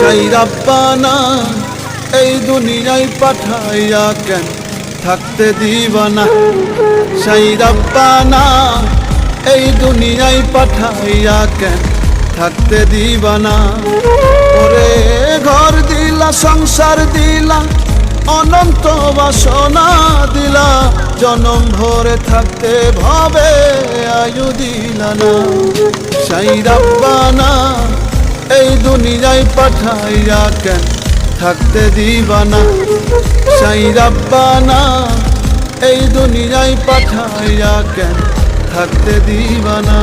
সাই রাব্বানা এই দুনিয়ায় পাঠাইয়া কেন থাকতে দিবানা। সাই রাব্বানা এই দুনিয়ায় পাঠাইয়া কেন থাকতে দিবানা। ওরে ঘর দিলা সংসার দিলা অনন্ত বাসনা দিলা, জনম ভরে থাকতে ভাবে আয়ু দিলা না। সাই রাব্বানা এই দুনিয়ায় পাঠাইয়া কেন থাকতে দিবানা। সাই রাব্বানা এই দুনিয়ায় পাঠাইয়া কেন থাকতে দিবানা।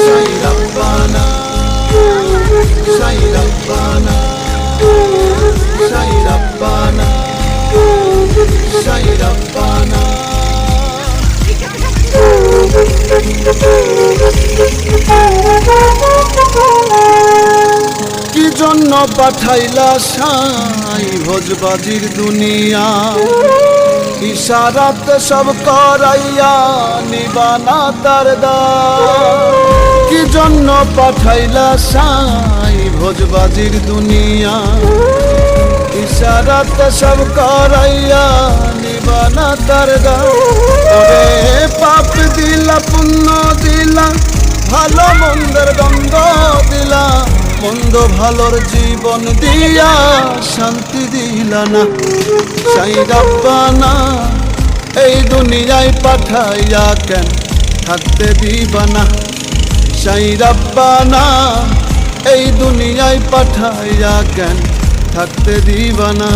সাই রাব্বানা সাই রাব্বানা সাই রাব্বানা সাই রাব্বানা। কি জন্য পাঠাইলা সাই ভোজবাজির দুনিয়া, ইশারাতে সব করাইয়া নিবানা তার দ্বার। কি জন্য পাঠাইলা সাই ভোজবাজির দুনিয়া, ইশারাতে সব করাইয়া নিবানা তার দ্বার। ওরে পাপ দিলা পুণ্য দিলা ভালো মন্দের গন্ধ দিলা, মন্দ ভালোর জীবন দিয়া শান্তি দিলা না। সাই রাব্বানা এই দুনিয়ায় পাঠাইয়া কেন থাকতে দিবানা। সাই রাব্বানা এই দুনিয়ায় পাঠাইয়া কেন থাকতে দিবানা।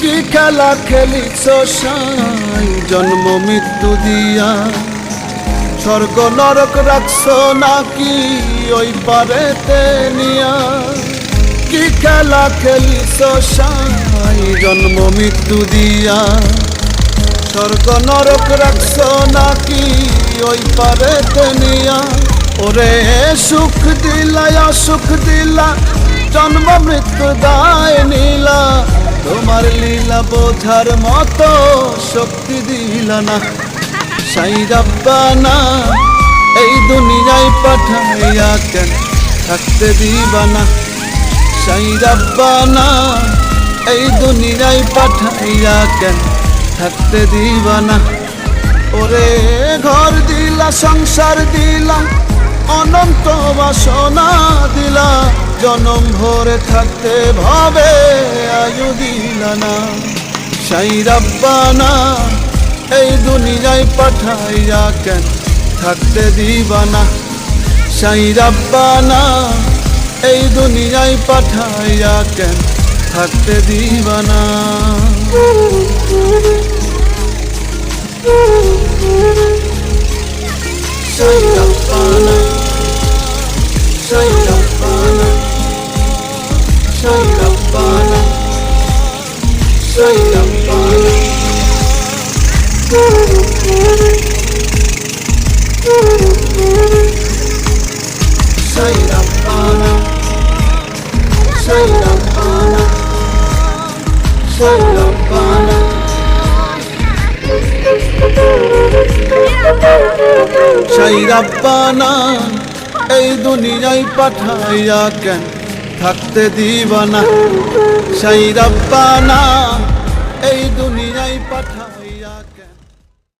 কি খেলা খেলিছ সাই জন্ম মৃত্যু দিয়া, স্বর্গ নরক রাখছ নাকি ওই পারেতে নিয়া। কি খেলা খেলিছ সাই জন্ম মৃত্যু দিয়া, স্বর্গ নরক রাখছ নাকি ওই পারেতে নিয়া। ওরে সুখ দিলা অসুখ দিলা জন্ম মৃত্যু দায় নিলা, তোমার লীলা বোঝার মতো শক্তি দিলা না। সাই রাব্বানা এই দুনিয়ায় পাঠাইয়া কেন থাকতে দিবানা। সাই রাব্বানা এই দুনিয়ায় পাঠাইয়া কেন থাকতে দিবানা। ওরে ঘর দিলা সংসার দিলা অনন্ত বাসনা দিলা, জনম ভরে থাকতে ভাবে আয়ু দিলা না। সাই রাব্বানা এই দুনিয়ায় পাঠাইয়া কেন থাকতে দিবানা। সাই রাব্বানা এই দুনিয়ায় পাঠাইয়া কেন থাকতে দিবানা। সাই রাব্বানা সাই রাব্বানা সাই রাব্বানা সাই রাব্বানা। সাই রাব্বানা সাই রাব্বানা সাই রাব্বানা। সাই রাব্বানা এই দুনিয়ায় পাঠাইয়া কেন থাকতে দিবানা। সাই রাব্বানা এই দুনিয়ায় পাঠাইয়া